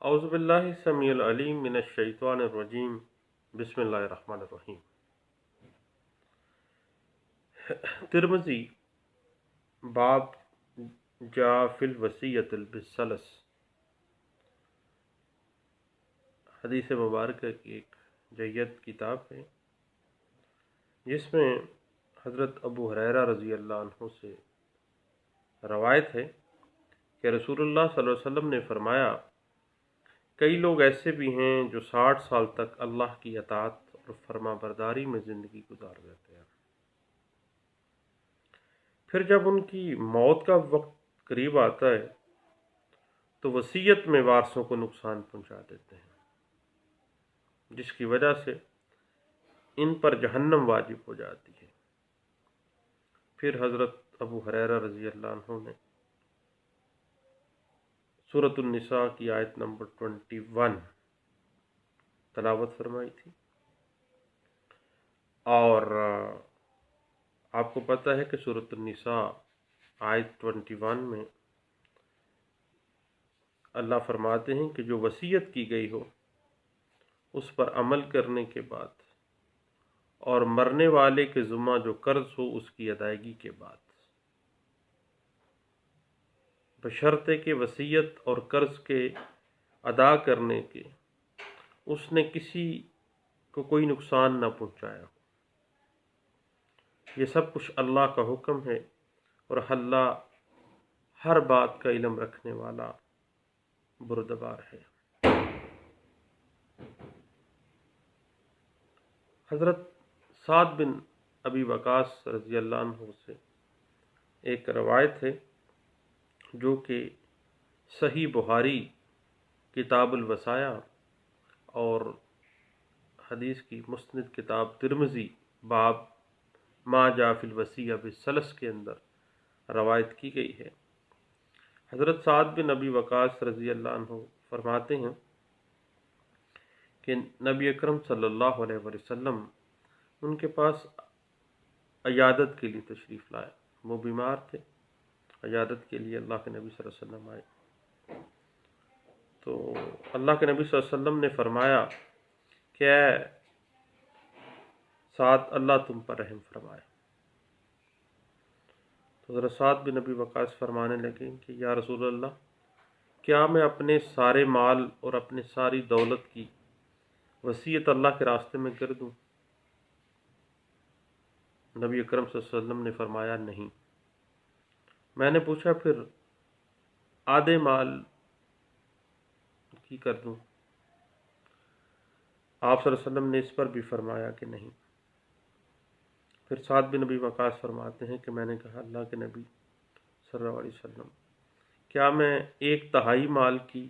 اعوذ باللہ السمیع العلیم من الشیطان الرجیم بسم اللہ الرحمن الرحیم۔ ترمذی باب جا فی الوصیۃ بالثلث، حدیث مبارکہ کی ایک جید کتاب ہے جس میں حضرت ابو ہریرہ رضی اللہ عنہ سے روایت ہے کہ رسول اللہ صلی اللہ علیہ وسلم نے فرمایا، کئی لوگ ایسے بھی ہیں جو 60 سال تک اللہ کی اطاعت اور فرما برداری میں زندگی گزار دیتے ہیں، پھر جب ان کی موت کا وقت قریب آتا ہے تو وصیت میں وارثوں کو نقصان پہنچا دیتے ہیں، جس کی وجہ سے ان پر جہنم واجب ہو جاتی ہے۔ پھر حضرت ابو ہریرہ رضی اللہ عنہ نے سورۃ النساء کی آیت نمبر 21 تلاوت فرمائی تھی، اور آپ کو پتہ ہے کہ سورۃ النساء آیت 21 میں اللہ فرماتے ہیں کہ جو وصیت کی گئی ہو اس پر عمل کرنے کے بعد اور مرنے والے کے ذمہ جو قرض ہو اس کی ادائیگی کے بعد، بشرطے کہ وصیت اور قرض کے ادا کرنے کے اس نے کسی کو کوئی نقصان نہ پہنچایا ہو۔ یہ سب کچھ اللہ کا حکم ہے اور اللہ ہر بات کا علم رکھنے والا بردبار ہے۔ حضرت سعد بن ابی وقاص رضی اللہ عنہ سے ایک روایت ہے جو کہ صحیح بخاری کتاب الوصایا اور حدیث کی مستند کتاب ترمذی باب ما جاء فی الوصیہ بالثلث کے اندر روایت کی گئی ہے۔ حضرت سعد بن ابی وقاص رضی اللہ عنہ فرماتے ہیں کہ نبی اکرم صلی اللہ علیہ وسلم ان کے پاس عیادت کے لیے تشریف لائے، وہ بیمار تھے، عیادت کے لیے اللہ کے نبی صلی اللہ علیہ وسلم آئے تو اللہ کے نبی صلی اللہ علیہ وسلم نے فرمایا کہ اے سعد، اللہ تم پر رحم فرمائے۔ تو حضرت سعد بن ابی وقاص فرمانے لگے کہ یا رسول اللہ، کیا میں اپنے سارے مال اور اپنے ساری دولت کی وصیت اللہ کے راستے میں کر دوں؟ نبی اکرم صلی اللہ علیہ وسلم نے فرمایا نہیں۔ میں نے پوچھا پھر آدھے مال کی کر دوں؟ آپ صلی اللہ علیہ وسلم نے اس پر بھی فرمایا کہ نہیں۔ پھر سعد بن نبی وقاص فرماتے ہیں کہ میں نے کہا اللہ کے نبی صلی اللہ علیہ وسلم، کیا میں 1/3 مال کی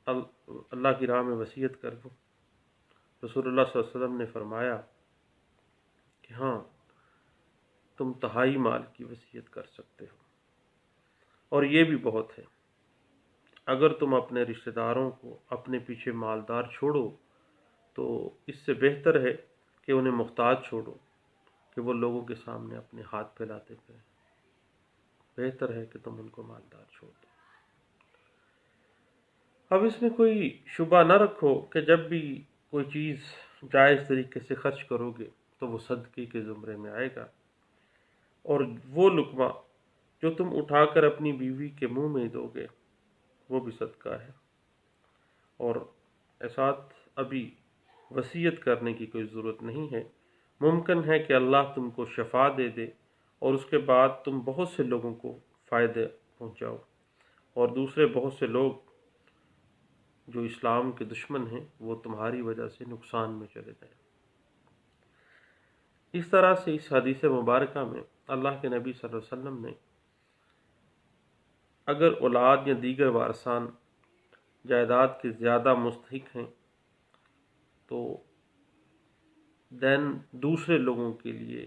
اللہ کی راہ میں وصیت کر دوں؟ رسول اللہ صلی اللہ علیہ وسلم نے فرمایا کہ ہاں، تم 1/3 مال کی وصیت کر سکتے ہو، اور یہ بھی بہت ہے۔ اگر تم اپنے رشتہ داروں کو اپنے پیچھے مالدار چھوڑو تو اس سے بہتر ہے کہ انہیں محتاج چھوڑو کہ وہ لوگوں کے سامنے اپنے ہاتھ پھیلاتے پھریں۔ بہتر ہے کہ تم ان کو مالدار چھوڑ دو۔ اب اس میں کوئی شبہ نہ رکھو کہ جب بھی کوئی چیز جائز طریقے سے خرچ کرو گے تو وہ صدقے کے زمرے میں آئے گا، اور وہ لقمہ جو تم اٹھا کر اپنی بیوی کے منہ میں دو گے وہ بھی صدقہ ہے۔ اور ساتھ ابھی وصیت کرنے کی کوئی ضرورت نہیں ہے، ممکن ہے کہ اللہ تم کو شفا دے دے اور اس کے بعد تم بہت سے لوگوں کو فائدے پہنچاؤ، اور دوسرے بہت سے لوگ جو اسلام کے دشمن ہیں وہ تمہاری وجہ سے نقصان میں چلے جائیں۔ اس طرح سے اس حدیث مبارکہ میں اللہ کے نبی صلی اللہ علیہ وسلم نے اگر اولاد یا دیگر وارثان جائیداد کے زیادہ مستحق ہیں تو دین دوسرے لوگوں کے لیے،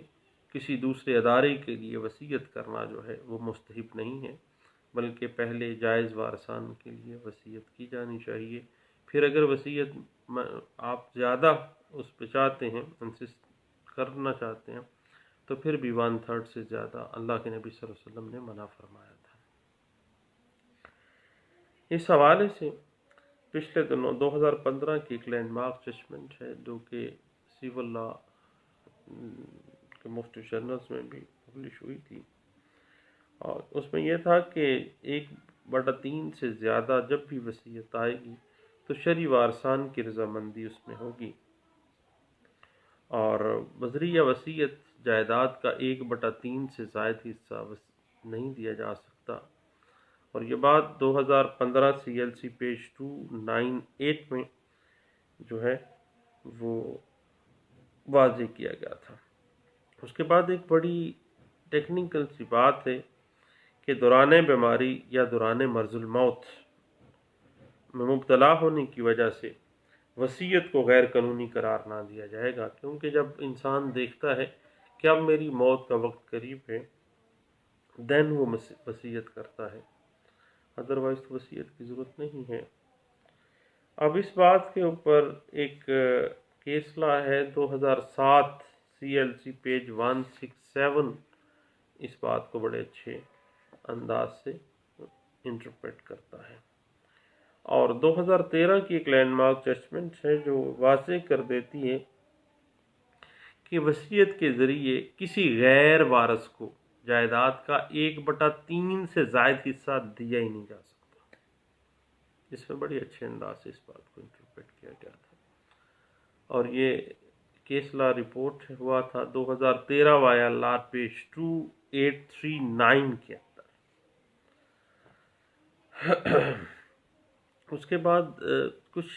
کسی دوسرے ادارے کے لیے وصیت کرنا جو ہے وہ مستحب نہیں ہے، بلکہ پہلے جائز وارثان کے لیے وصیت کی جانی چاہیے۔ پھر اگر وصیت آپ زیادہ اس پہ چاہتے ہیں، انسسٹ کرنا چاہتے ہیں، تو پھر بھی 1/3 سے زیادہ اللہ کے نبی صلی اللہ علیہ وسلم نے منع فرمایا تھا۔ اس حوالے سے پچھلے دنوں 2015 کی ایک لینڈ مارک ججمنٹ ہے جو کہ سول لا کے مختلف جرنلز میں بھی پبلش ہوئی تھی، اور اس میں یہ تھا کہ 1/3 سے زیادہ جب بھی وصیت آئے گی تو شرعی وارثان کی رضامندی اس میں ہوگی، اور بذریعہ وصیت جائیداد کا 1/3 سے زائد حصہ نہیں دیا جا سکتا، اور یہ بات 2015 CLC پیج 298 میں جو ہے وہ واضح کیا گیا تھا۔ اس کے بعد ایک بڑی ٹیکنیکل سی بات ہے کہ دوران بیماری یا دوران مرض الموت میں مبتلا ہونے کی وجہ سے وصیت کو غیر قانونی قرار نہ دیا جائے گا، کیونکہ جب انسان دیکھتا ہے کہ اب میری موت کا وقت قریب ہے دین وہ وصیت کرتا ہے، ادروائز تو وصیت کی ضرورت نہیں ہے۔ اب اس بات کے اوپر ایک کیس لا ہے 2007 CLC پیج 167 اس بات کو بڑے اچھے انداز سے انٹرپریٹ کرتا ہے، اور 2013 کی ایک لینڈ مارک ججمنٹ ہے جو واضح کر دیتی ہے کہ وصیت کے ذریعے کسی غیر وارث کو جائیداد کا 1/3 سے زائد حصہ دیا ہی نہیں جا سکتا۔ اس میں بڑی اچھے انداز سے اس بات کو انٹرپریٹ کیا گیا تھا، اور یہ کیس لا رپورٹ ہوا تھا 2013 وایا لا پیج 2839 کے اندر۔ اس کے بعد کچھ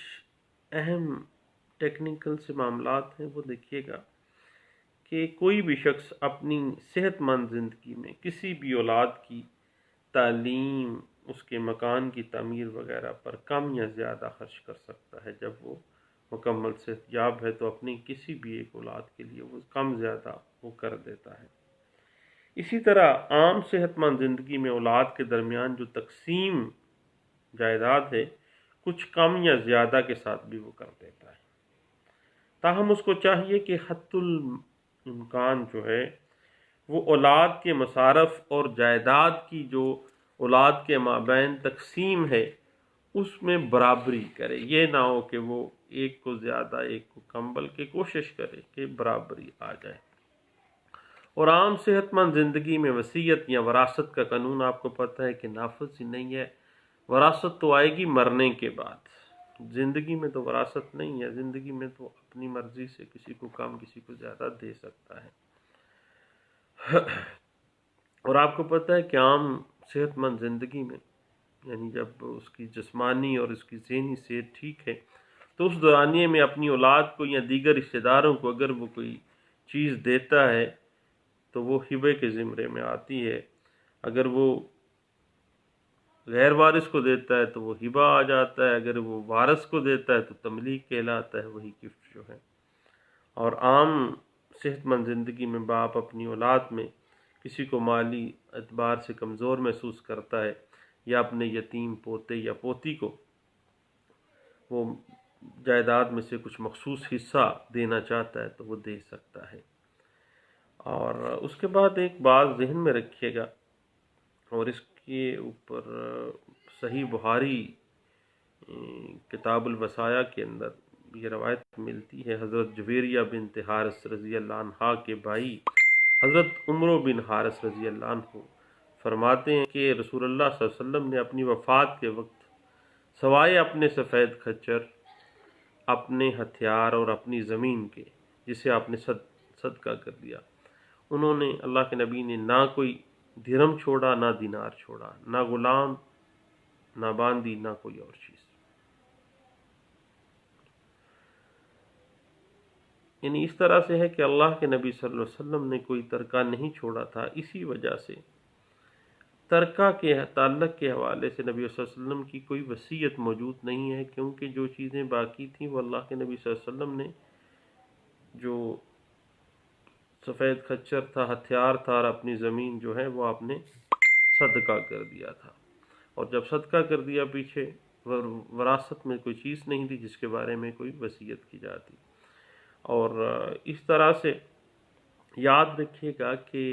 اہم ٹیکنیکل سے معاملات ہیں، وہ دیکھیے گا کہ کوئی بھی شخص اپنی صحت مند زندگی میں کسی بھی اولاد کی تعلیم، اس کے مکان کی تعمیر وغیرہ پر کم یا زیادہ خرچ کر سکتا ہے۔ جب وہ مکمل صحت یاب ہے تو اپنی کسی بھی ایک اولاد کے لیے وہ کم زیادہ وہ کر دیتا ہے۔ اسی طرح عام صحت مند زندگی میں اولاد کے درمیان جو تقسیم جائیداد ہے کچھ کم یا زیادہ کے ساتھ بھی وہ کر دیتا ہے، تاہم اس کو چاہیے کہ حتی الامکان جو ہے وہ اولاد کے مصارف اور جائیداد کی جو اولاد کے مابین تقسیم ہے اس میں برابری کرے، یہ نہ ہو کہ وہ ایک کو زیادہ ایک کو کم، بلکہ کوشش کرے کہ برابری آ جائے۔ اور عام صحت مند زندگی میں وصیت یا وراثت کا قانون آپ کو پتہ ہے کہ نافذ ہی نہیں ہے، وراثت تو آئے گی مرنے کے بعد، زندگی میں تو وراثت نہیں ہے، زندگی میں تو اپنی مرضی سے کسی کو کم کسی کو زیادہ دے سکتا ہے۔ اور آپ کو پتہ ہے کہ عام صحت مند زندگی میں یعنی جب اس کی جسمانی اور اس کی ذہنی صحت ٹھیک ہے تو اس دورانیے میں اپنی اولاد کو یا دیگر رشتہ داروں کو اگر وہ کوئی چیز دیتا ہے تو وہ ہبے کے زمرے میں آتی ہے، اگر وہ غیر وارث کو دیتا ہے تو وہ ہبہ آ جاتا ہے، اگر وہ وارث کو دیتا ہے تو تملیک کہلاتا ہے، وہی گفٹ جو ہے۔ اور عام صحت مند زندگی میں باپ اپنی اولاد میں کسی کو مالی اعتبار سے کمزور محسوس کرتا ہے یا اپنے یتیم پوتے یا پوتی کو وہ جائیداد میں سے کچھ مخصوص حصہ دینا چاہتا ہے تو وہ دے سکتا ہے۔ اور اس کے بعد ایک بات ذہن میں رکھیے گا، اور اس کے اوپر صحیح بخاری کتاب الوصایا کے اندر یہ روایت ملتی ہے، حضرت جویریہ بنت حارث رضی اللہ عنہا کے بھائی حضرت عمرو بن حارث رضی اللہ عنہ فرماتے ہیں کہ رسول اللہ صلی اللہ علیہ وسلم نے اپنی وفات کے وقت سوائے اپنے سفید کھچر، اپنے ہتھیار اور اپنی زمین کے جسے آپ نے صدقہ کر دیا، انہوں نے اللہ کے نبی نے نہ کوئی درہم چھوڑا، نہ دینار چھوڑا، نہ غلام، نہ باندی، نہ کوئی اور چیز۔ یعنی اس طرح سے ہے کہ اللہ کے نبی صلی اللہ علیہ وسلم نے کوئی ترکہ نہیں چھوڑا تھا، اسی وجہ سے ترکہ کے تعلق کے حوالے سے نبی صلی اللہ علیہ وسلم کی کوئی وصیت موجود نہیں ہے، کیونکہ جو چیزیں باقی تھیں وہ اللہ کے نبی صلی اللہ علیہ وسلم نے جو سفید کھچر تھا، ہتھیار تھا اور اپنی زمین جو ہے وہ آپ نے صدقہ کر دیا تھا، اور جب صدقہ کر دیا پیچھے وراثت میں کوئی چیز نہیں تھی جس کے بارے میں کوئی وصیت کی جاتی۔ اور اس طرح سے یاد رکھیے گا کہ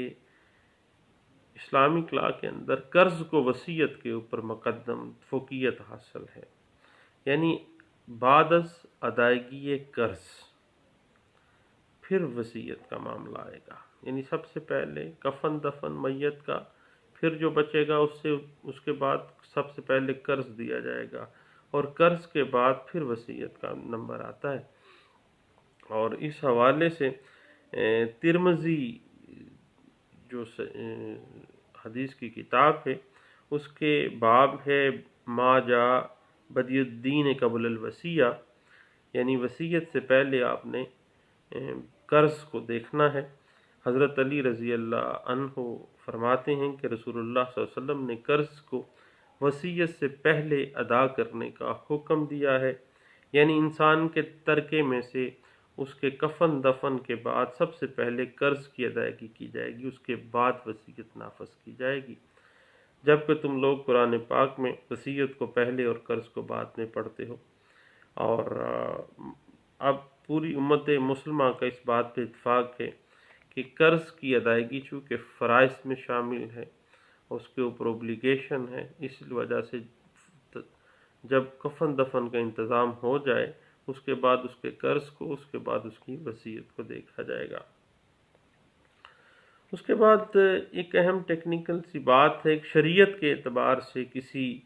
اسلامک لا کے اندر قرض کو وصیت کے اوپر مقدم فوقیت حاصل ہے، یعنی بعد از ادائیگی قرض پھر وصیت کا معاملہ آئے گا، یعنی سب سے پہلے کفن دفن میت کا، پھر جو بچے گا اس کے بعد سب سے پہلے قرض دیا جائے گا، اور قرض کے بعد پھر وصیت کا نمبر آتا ہے۔ اور اس حوالے سے ترمذی جو حدیث کی کتاب ہے اس کے باب ہے ما جاء بدی الدین قبل الوصیہ، یعنی وصیت سے پہلے آپ نے قرض کو دیکھنا ہے۔ حضرت علی رضی اللہ عنہ فرماتے ہیں کہ رسول اللہ صلی اللہ علیہ وسلم نے قرض کو وصیت سے پہلے ادا کرنے کا حکم دیا ہے، یعنی انسان کے ترکے میں سے اس کے کفن دفن کے بعد سب سے پہلے قرض کی ادائیگی کی جائے گی، اس کے بعد وصیت نافذ کی جائے گی، جبکہ تم لوگ قرآن پاک میں وصیت کو پہلے اور قرض کو بعد میں پڑھتے ہو۔ اور اب پوری امت مسلمہ کا اس بات پہ اتفاق ہے کہ قرض کی ادائیگی چونکہ فرائض میں شامل ہے، اس کے اوپر اوبلیگیشن ہے، اس وجہ سے جب کفن دفن کا انتظام ہو جائے اس کے بعد اس کے قرض کو، اس کے بعد اس کی وصیت کو دیکھا جائے گا۔ اس کے بعد ایک اہم ٹیکنیکل سی بات ہے، شریعت کے اعتبار سے کسی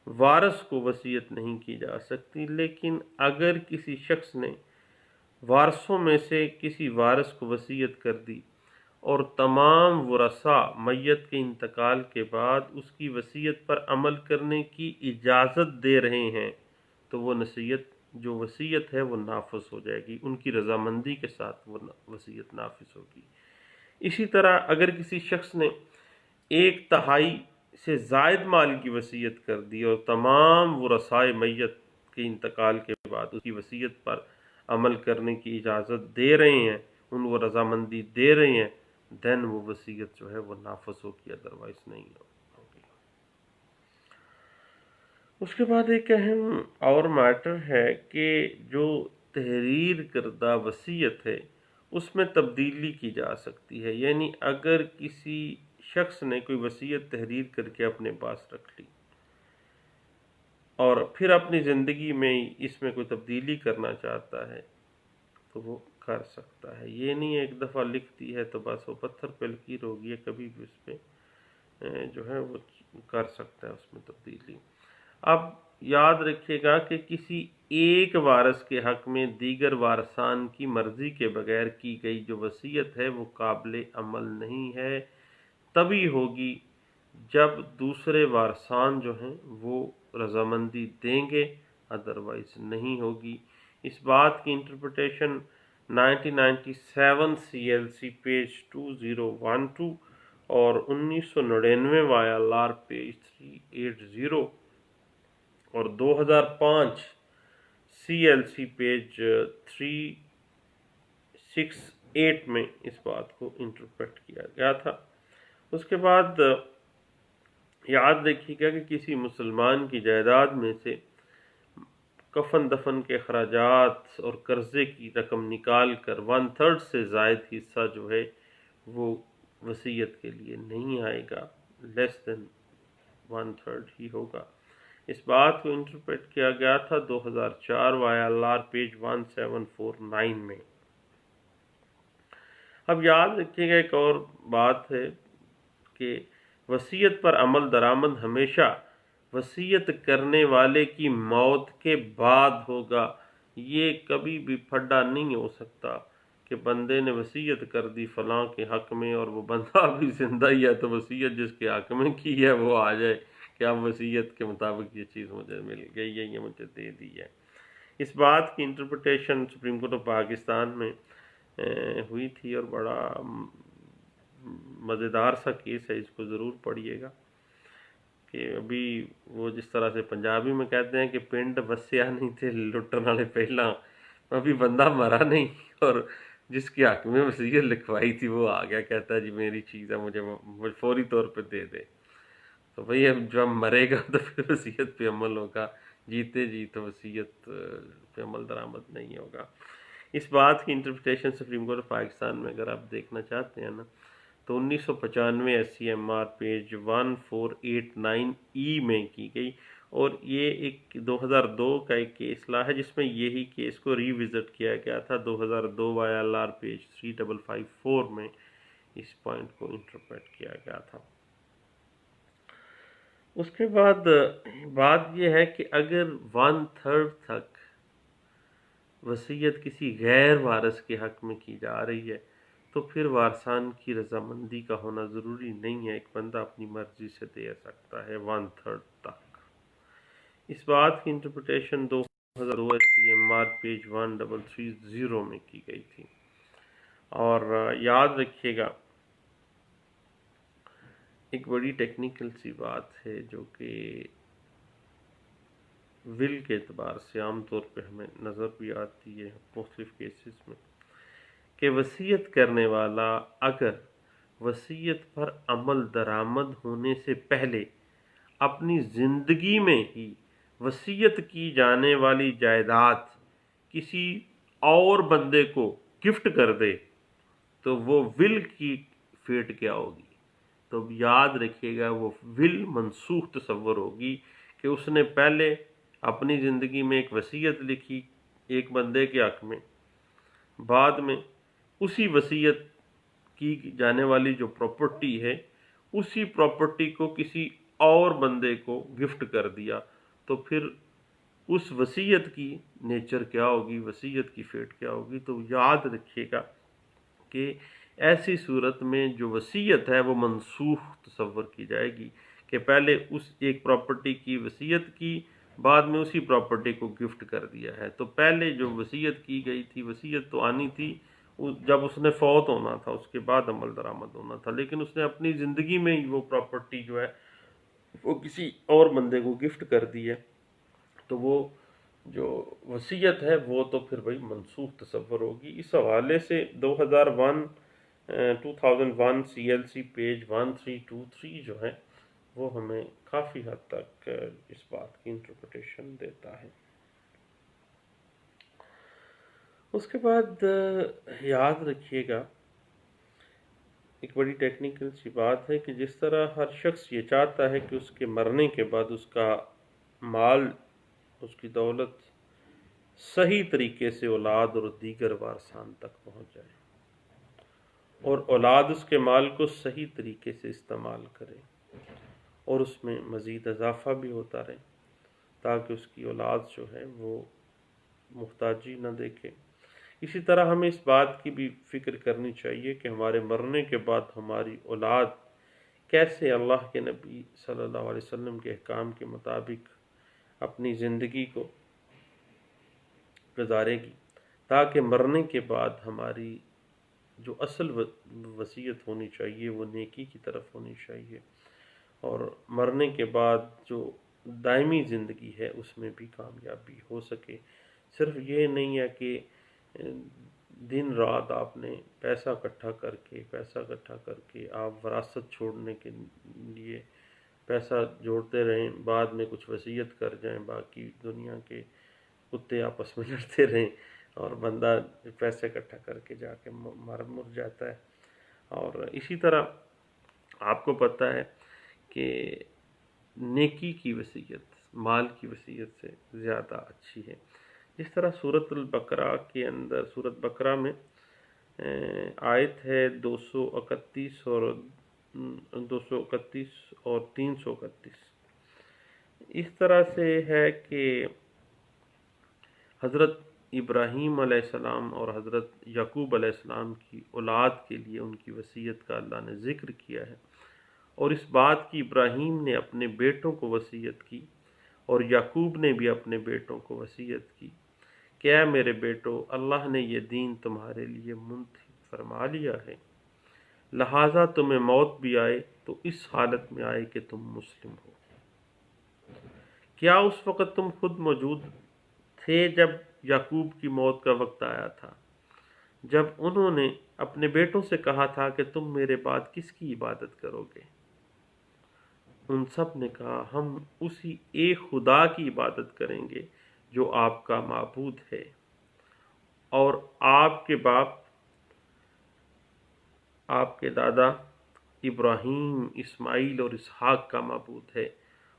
وارث کو وصیت نہیں کی جا سکتی، لیکن اگر کسی شخص نے وارثوں میں سے کسی وارث کو وصیت کر دی اور تمام ورثاء میت کے انتقال کے بعد اس کی وصیت پر عمل کرنے کی اجازت دے رہے ہیں تو وہ جو وصیت ہے وہ نافذ ہو جائے گی، ان کی رضامندی کے ساتھ وہ وصیت نافذ ہوگی۔ اسی طرح اگر کسی شخص نے 1/3 سے زائد مال کی وصیت کر دی اور تمام ورثاء میت کے انتقال کے بعد اس کی وصیت پر عمل کرنے کی اجازت دے رہے ہیں، ان وہ رضامندی دے رہے ہیں، دین وہ وصیت جو ہے وہ نافذ ہوگی، ادروائز نہیں ہوگی۔ اس کے بعد ایک اہم اور میٹر ہے کہ جو تحریر کردہ وصیت ہے اس میں تبدیلی کی جا سکتی ہے، یعنی اگر کسی شخص نے کوئی وصیت تحریر کر کے اپنے پاس رکھ لی اور پھر اپنی زندگی میں اس میں کوئی تبدیلی کرنا چاہتا ہے تو وہ کر سکتا ہے، یہ نہیں ایک دفعہ لکھ دی ہے تو بس وہ پتھر پہ لکیر ہوگی، کبھی بھی اس پہ جو ہے وہ کر سکتا ہے اس میں تبدیلی۔ اب یاد رکھیے گا کہ کسی ایک وارث کے حق میں دیگر وارثان کی مرضی کے بغیر کی گئی جو وصیت ہے وہ قابل عمل نہیں ہے، تبھی ہوگی جب دوسرے وارثان جو ہیں وہ رضامندی دیں گے، ادروائز نہیں ہوگی۔ اس بات کی انٹرپریٹیشن 1997 CLC پیج 2012 اور 1999 YLR پیج 380 اور 2005 CLC پیج 368 میں اس بات کو انٹرپریٹ کیا گیا تھا۔ اس کے بعد یاد رکھیے گا کہ کسی مسلمان کی جائیداد میں سے کفن دفن کے اخراجات اور قرضے کی رقم نکال کر 1/3 سے زائد حصہ جو ہے وہ وصیت کے لیے نہیں آئے گا، لیس دین 1/3 ہی ہوگا۔ اس بات کو انٹرپریٹ کیا گیا تھا 2004 YLR پیج 1749 میں۔ اب یاد رکھیے گا ایک اور بات ہے کہ وصیت پر عمل درآمد ہمیشہ وصیت کرنے والے کی موت کے بعد ہوگا، یہ کبھی بھی پھڈا نہیں ہو سکتا کہ بندے نے وصیت کر دی فلاں کے حق میں اور وہ بندہ بھی زندہ ہی ہے تو وصیت جس کے حق میں کی ہے وہ آ جائے کہ اب وصیت کے مطابق یہ چیز مجھے مل گئی ہے، یہ مجھے دے دی ہے۔ اس بات کی interpretation supreme court of Pakistan میں ہوئی تھی اور بڑا مزیدار سا کیس ہے، اس کو ضرور پڑھیے گا کہ ابھی وہ جس طرح سے پنجابی میں کہتے ہیں کہ پنڈ وسیا نہیں تھے لٹن والے پہلا، ابھی بندہ مرا نہیں اور جس کے حق میں وصیت لکھوائی تھی وہ آ گیا، کہتا ہے جی میری چیز ہے مجھے فوری طور پہ دے دے۔ تو بھئی اب جب مرے گا تو پھر وصیت پہ عمل ہوگا، جیتے جی تو وصیت پہ عمل درآمد نہیں ہوگا۔ اس بات کی interpretation supreme court of Pakistan میں اگر آپ دیکھنا چاہتے ہیں نا تو 1995 SCMR پیج 1489E میں کی گئی، اور یہ ایک 2002 کا ایک کیس لا ہے جس میں یہی کیس کو ری وزٹ کیا گیا تھا 2002 YLR پیج 3554 میں اس پوائنٹ کو انٹرپریٹ کیا گیا تھا۔ اس کے بعد بات یہ ہے کہ اگر 1/3 تک وصیت کسی غیر وارث کے حق میں کی جا رہی ہے تو پھر وارثان کی رضامندی کا ہونا ضروری نہیں ہے، ایک بندہ اپنی مرضی سے دے سکتا ہے 1/3 تک۔ اس بات کی انٹرپریٹیشن 2002 SCMR پیج 1330 میں کی گئی تھی۔ اور یاد رکھیے گا ایک بڑی ٹیکنیکل سی بات ہے جو کہ ول کے اعتبار سے عام طور پہ ہمیں نظر بھی آتی ہے مختلف کیسز میں، کہ وصیت کرنے والا اگر وصیت پر عمل درآمد ہونے سے پہلے اپنی زندگی میں ہی وصیت کی جانے والی جائیداد کسی اور بندے کو گفٹ کر دے تو وہ ول کی فیٹ کیا ہوگی؟ تو یاد رکھیے گا وہ ول منسوخ تصور ہوگی کہ اس نے پہلے اپنی زندگی میں ایک وصیت لکھی ایک بندے کے حق میں، بعد میں اسی وصیت کی جانے والی جو پراپرٹی ہے اسی پراپرٹی کو کسی اور بندے کو گفٹ کر دیا، تو پھر اس وصیت کی نیچر کیا ہوگی، وصیت کی فیٹ کیا ہوگی؟ تو یاد رکھیے گا کہ ایسی صورت میں جو وصیت ہے وہ منسوخ تصور کی جائے گی کہ پہلے اس ایک پراپرٹی کی وصیت کی، بعد میں اسی پراپرٹی کو گفٹ کر دیا ہے۔ تو پہلے جو وصیت کی گئی تھی، وصیت تو آنی تھی جب اس نے فوت ہونا تھا، اس کے بعد عمل درآمد ہونا تھا، لیکن اس نے اپنی زندگی میں ہی وہ پراپرٹی جو ہے وہ کسی اور بندے کو گفٹ کر دی ہے، تو وہ جو وصیت ہے وہ تو پھر بھائی منسوخ تصور ہوگی۔ اس حوالے سے 2001 CLC پیج 1323 جو ہے وہ ہمیں کافی حد تک اس بات کی انٹرپریٹیشن دیتا ہے۔ اس کے بعد یاد رکھیے گا ایک بڑی ٹیکنیکل سی بات ہے کہ جس طرح ہر شخص یہ چاہتا ہے کہ اس کے مرنے کے بعد اس کا مال، اس کی دولت صحیح طریقے سے اولاد اور دیگر وارثان تک پہنچ جائے اور اولاد اس کے مال کو صحیح طریقے سے استعمال کرے اور اس میں مزید اضافہ بھی ہوتا رہے تاکہ اس کی اولاد جو ہے وہ محتاجی نہ دیکھے۔ اسی طرح ہمیں اس بات کی بھی فکر کرنی چاہیے کہ ہمارے مرنے کے بعد ہماری اولاد کیسے اللہ کے نبی صلی اللہ علیہ وسلم کے احکام کے مطابق اپنی زندگی کو گزارے گی تاکہ مرنے کے بعد ہماری جو اصل وصیت ہونی چاہیے وہ نیکی کی طرف ہونی چاہیے، اور مرنے کے بعد جو دائمی زندگی ہے اس میں بھی کامیابی ہو سکے۔ صرف یہ نہیں ہے کہ دن رات آپ نے پیسہ اکٹھا کر کے آپ وراثت چھوڑنے کے لیے پیسہ جوڑتے رہیں، بعد میں کچھ وصیت کر جائیں، باقی دنیا کے کتے آپس میں لڑتے رہیں اور بندہ پیسے اکٹھا کر کے جا کے مر جاتا ہے۔ اور اسی طرح آپ کو پتہ ہے کہ نیکی کی وصیت مال کی وصیت سے زیادہ اچھی ہے۔ جس طرح سورۃ البقرہ کے اندر، سورۃ بقرہ میں آیت ہے 231 اور 331، اس طرح سے ہے کہ حضرت ابراہیم علیہ السلام اور حضرت یعقوب علیہ السلام کی اولاد کے لیے ان کی وصیت کا اللہ نے ذکر کیا ہے، اور اس بات کی ابراہیم نے اپنے بیٹوں کو وصیت کی اور یعقوب نے بھی اپنے بیٹوں کو وصیت کی کہ اے میرے بیٹو، اللہ نے یہ دین تمہارے لیے منتخب فرما لیا ہے، لہٰذا تمہیں موت بھی آئے تو اس حالت میں آئے کہ تم مسلم ہو۔ کیا اس وقت تم خود موجود تھے جب یعقوب کی موت کا وقت آیا تھا، جب انہوں نے اپنے بیٹوں سے کہا تھا کہ تم میرے بعد کس کی عبادت کرو گے؟ ان سب نے کہا ہم اسی ایک خدا کی عبادت کریں گے جو آپ کا معبود ہے اور آپ کے باپ، آپ کے دادا ابراہیم، اسماعیل اور اسحاق کا معبود ہے،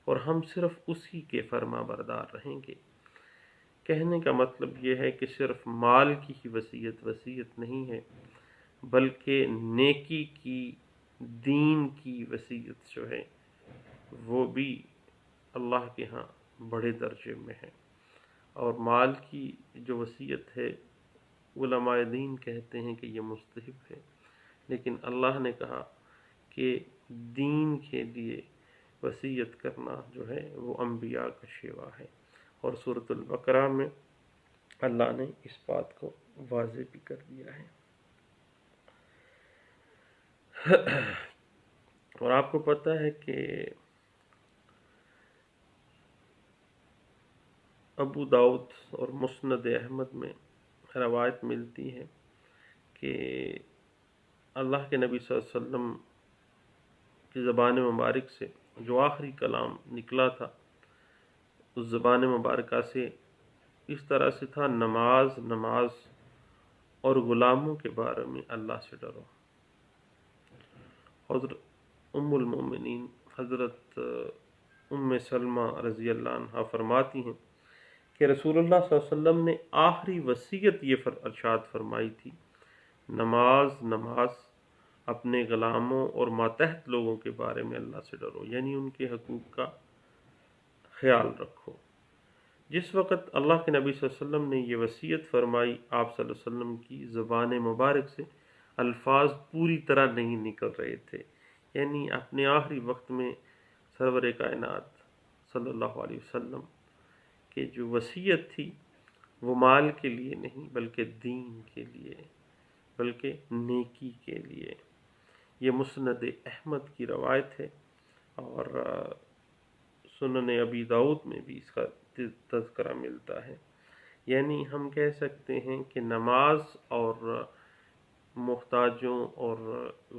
اور ہم صرف اسی کے فرما بردار رہیں گے۔ کہنے کا مطلب یہ ہے کہ صرف مال کی ہی وصیت نہیں ہے، بلکہ نیکی کی، دین کی وصیت جو ہے وہ بھی اللہ کے ہاں بڑے درجے میں ہے۔ اور مال کی جو وصیت ہے، علماء دین کہتے ہیں کہ یہ مستحب ہے، لیکن اللہ نے کہا کہ دین کے لیے وصیت کرنا جو ہے وہ انبیاء کا شیوا ہے، اور سورۃ البقرہ میں اللہ نے اس بات کو واضح بھی کر دیا ہے۔ اور آپ کو پتہ ہے کہ ابو داؤد اور مسند احمد میں روایت ملتی ہے کہ اللہ کے نبی صلی اللہ علیہ وسلم کی زبان مبارک سے جو آخری کلام نکلا تھا، اس زبان مبارکہ سے اس طرح سے تھا: نماز نماز اور غلاموں کے بارے میں اللہ سے ڈرو۔ حضرت ام المومنین حضرت ام سلمہ رضی اللہ عنہ فرماتی ہیں کہ رسول اللہ صلی اللہ علیہ وسلم نے آخری وصیت یہ ارشاد فرمائی تھی: نماز نماز، اپنے غلاموں اور ماتحت لوگوں کے بارے میں اللہ سے ڈرو، یعنی ان کے حقوق کا خیال رکھو۔ جس وقت اللہ کے نبی صلی اللہ علیہ وسلم نے یہ وصیت فرمائی، آپ صلی اللہ علیہ وسلم کی زبان مبارک سے الفاظ پوری طرح نہیں نکل رہے تھے، یعنی اپنے آخری وقت میں سرور کائنات صلی اللہ علیہ وسلم کہ جو وصیت تھی وہ مال کے لیے نہیں بلکہ دین کے لیے، بلکہ نیکی کے لیے۔ یہ مسند احمد کی روایت ہے، اور سنن ابی داؤد میں بھی اس کا تذکرہ ملتا ہے۔ یعنی ہم کہہ سکتے ہیں کہ نماز اور محتاجوں اور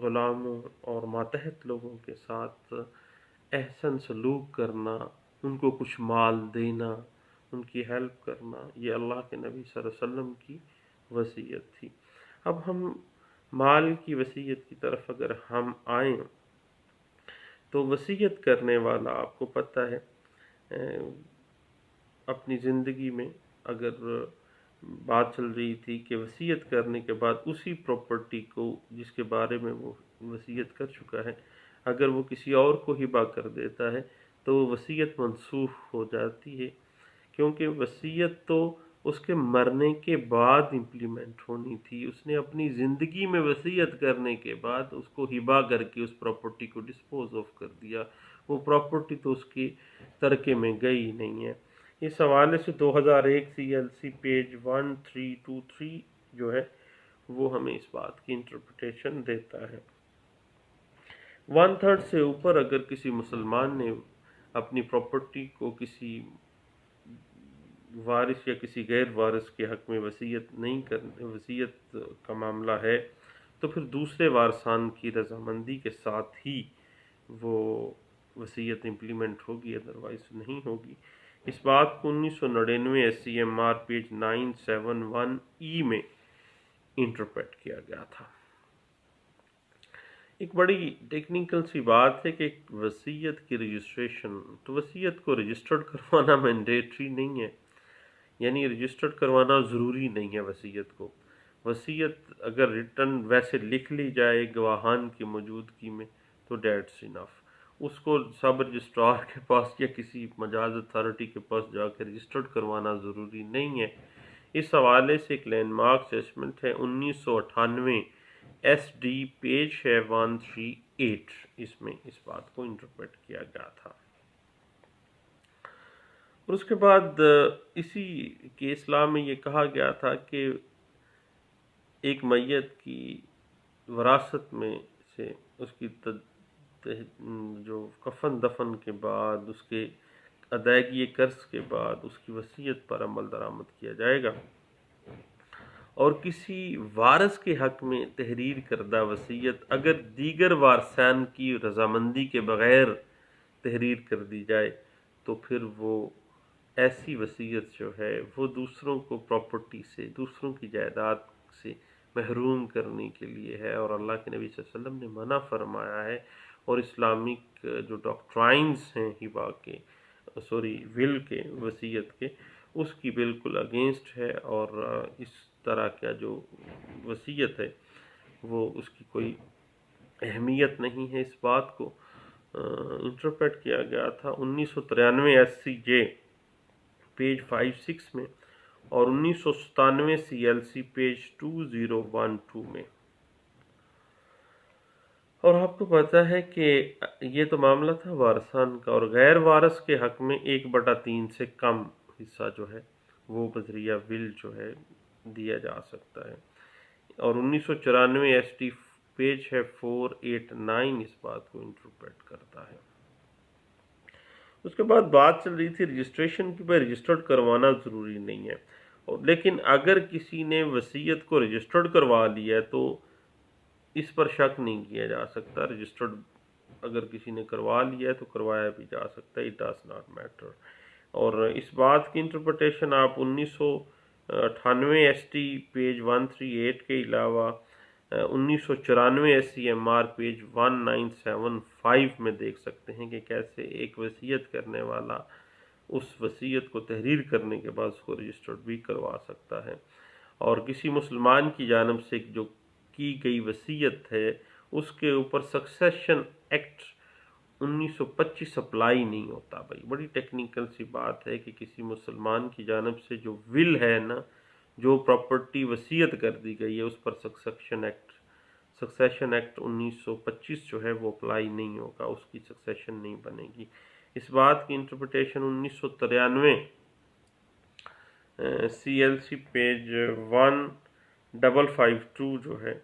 غلاموں اور ماتحت لوگوں کے ساتھ احسن سلوک کرنا، ان کو کچھ مال دینا، ان کی ہیلپ کرنا، یہ اللہ کے نبی صلی اللہ علیہ وسلم کی وصیت تھی۔ اب ہم مال کی وصیت کی طرف اگر ہم آئیں تو وصیت کرنے والا، آپ کو پتہ ہے، اپنی زندگی میں اگر بات چل رہی تھی کہ وصیت کرنے کے بعد اسی پراپرٹی کو جس کے بارے میں وہ وصیت کر چکا ہے، اگر وہ کسی اور کو ہبہ کر دیتا ہے تو وہ وصیت منسوخ ہو جاتی ہے، کیونکہ وصیت تو اس کے مرنے کے بعد امپلیمنٹ ہونی تھی۔ اس نے اپنی زندگی میں وصیت کرنے کے بعد اس کو ہبہ کر کے اس پراپرٹی کو ڈسپوز آف کر دیا، وہ پراپرٹی تو اس کی ترکے میں گئی نہیں ہے۔ اس حوالے سے 2001 CLC پیج 1323 جو ہے وہ ہمیں اس بات کی انٹرپریٹیشن دیتا ہے۔ 1/3 سے اوپر اگر کسی مسلمان نے اپنی پراپرٹی کو کسی وارث یا کسی غیر وارث کے حق میں وصیت نہیں کرنے، وصیت کا معاملہ ہے، تو پھر دوسرے وارثان کی رضامندی کے ساتھ ہی وہ وصیت امپلیمنٹ ہوگی، ادروائز نہیں ہوگی۔ اس بات کو 1999 SCMR پیج 971E میں انٹرپریٹ کیا گیا تھا۔ ایک بڑی ٹیکنیکل سی بات ہے کہ وصیت کی رجسٹریشن، تو وصیت کو رجسٹرڈ کروانا مینڈیٹری نہیں ہے، یعنی رجسٹرڈ کروانا ضروری نہیں ہے وصیت کو۔ وصیت اگر ریٹن ویسے لکھ لی جائے گواہان کی موجودگی میں تو دیٹس انف، اس کو سب رجسٹرار کے پاس یا کسی مجاز اتھارٹی کے پاس جا کے رجسٹرڈ کروانا ضروری نہیں ہے۔ اس حوالے سے ایک لینڈ مارک ججمنٹ ہے 1998 SD پیج ہے 138، اس میں اس بات کو انٹرپریٹ کیا گیا تھا۔ اور اس کے بعد اسی کیس لا میں یہ کہا گیا تھا کہ ایک میت کی وراثت میں سے اس کی جو کفن دفن کے بعد، اس کے ادائیگی قرض کے بعد اس کی وصیت پر عمل درآمد کیا جائے گا، اور کسی وارث کے حق میں تحریر کردہ وصیت اگر دیگر وارثان کی رضامندی کے بغیر تحریر کر دی جائے تو پھر وہ ایسی وصیت جو ہے وہ دوسروں کو پراپرٹی سے، دوسروں کی جائیداد سے محروم کرنے کے لیے ہے، اور اللہ کے نبی صلی اللہ علیہ وسلم نے منع فرمایا ہے، اور اسلامک جو ڈاکٹرائنز ہیں ہبا کے ول کے وصیت کے، اس کی بالکل اگینسٹ ہے، اور اس طرح کا جو وصیت ہے وہ اس کی کوئی اہمیت نہیں ہے۔ اس بات کو انٹرپریٹ کیا گیا تھا 1993 SCJ پیج 56 میں، اور 1997 CLC پیج 2012 میں۔ اور آپ کو پتہ ہے کہ یہ تو معاملہ تھا وارثان کا، اور غیر وارث کے حق میں 1/3 سے کم حصہ جو ہے وہ بذریعہ ول جو ہے دیا جا سکتا ہے، اور 1994 ST پیج ہے 489 اس بات کو انٹرپریٹ کرتا ہے۔ اس کے بعد بات چل رہی تھی رجسٹریشن کی، رجسٹرڈ کروانا ضروری نہیں ہے، لیکن اگر کسی نے وصیت کو رجسٹرڈ کروا لیا ہے تو اس پر شک نہیں کیا جا سکتا۔ رجسٹرڈ اگر کسی نے کروا لیا ہے تو کروایا بھی جا سکتا ہے، اٹ ڈز ناٹ میٹر۔ اور اس بات کی انٹرپریٹیشن آپ 1998 ST پیج 138 کے علاوہ 1994 SCMR پیج 1975 میں دیکھ سکتے ہیں کہ کیسے ایک وصیت کرنے والا اس وصیت کو تحریر کرنے کے بعد اس کو رجسٹرڈ بھی کروا سکتا ہے، اور کسی مسلمان کی جانب سے جو کی گئی وصیت ہے اس کے اوپر سکسیشن ایکٹ 1925 اپلائی نہیں ہوتا۔ بھائی بڑی ٹیکنیکل سی بات ہے کہ کسی مسلمان کی جانب سے جو ول ہے نا، جو پراپرٹی وصیت کر دی گئی ہے، اس پر سکسیشن ایکٹ 1925 جو ہے وہ اپلائی نہیں ہوگا، اس کی سکسیشن نہیں بنے گی۔ اس بات کی انٹرپریٹیشن 1993 CLC پیج 1552 جو ہے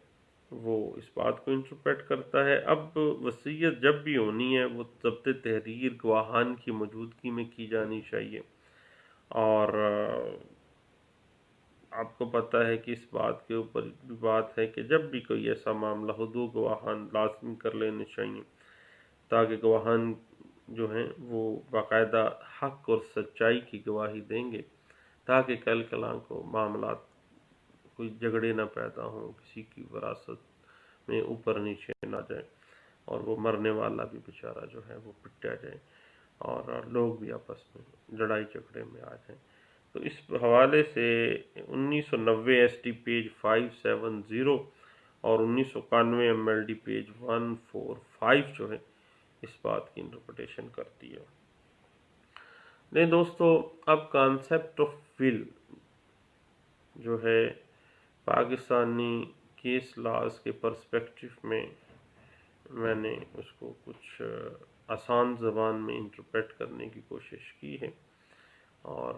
وہ اس بات کو انٹرپریٹ کرتا ہے۔ اب وصیت جب بھی ہونی ہے وہ ضبط تحریر گواہان کی موجودگی میں کی جانی چاہیے، اور آپ کو پتہ ہے کہ اس بات کے اوپر بھی بات ہے کہ جب بھی کوئی ایسا معاملہ ہو 2 گواہان لازمی کر لینے چاہیے، تاکہ گواہان جو ہیں وہ باقاعدہ حق اور سچائی کی گواہی دیں گے، تاکہ کل کلاں کو معاملات کوئی جھگڑے نہ پیدا ہوں، کسی کی وراثت میں اوپر نیچے نہ جائے، اور وہ مرنے والا بھی بیچارہ جو ہے وہ پٹا جائے، اور لوگ بھی آپس میں لڑائی جھگڑے میں آ جائیں۔ تو اس حوالے سے 1990 ST پیج 570 اور 1991 MLD پیج 145 جو ہے اس بات کی انٹرپریٹیشن کرتی ہے۔ نہیں دوستو، اب کانسیپٹ آف ول جو ہے پاکستانی کیس لاز کے پرسپیکٹو میں نے اس کو کچھ آسان زبان میں انٹرپریٹ کرنے کی کوشش کی ہے، اور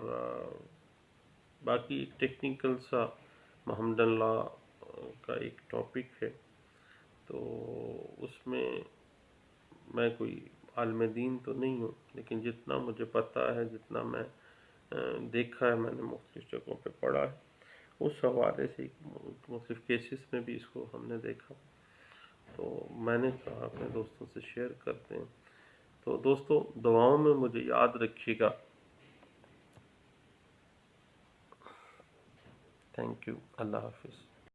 باقی ایک ٹیکنیکل سا محمد اللہ کا ایک ٹاپک ہے، تو اس میں کوئی عالم دین تو نہیں ہوں، لیکن جتنا مجھے پتہ ہے، جتنا میں دیکھا ہے، میں نے مختلف جگہوں پہ پڑھا ہے، اس حوالے سے مختلف کیسز میں بھی اس کو ہم نے دیکھا، تو میں نے کہا اپنے دوستوں سے شیئر کرتے ہیں۔ تو دوستو دعاؤں میں مجھے یاد رکھیے گا۔ تھینک یو، اللہ حافظ۔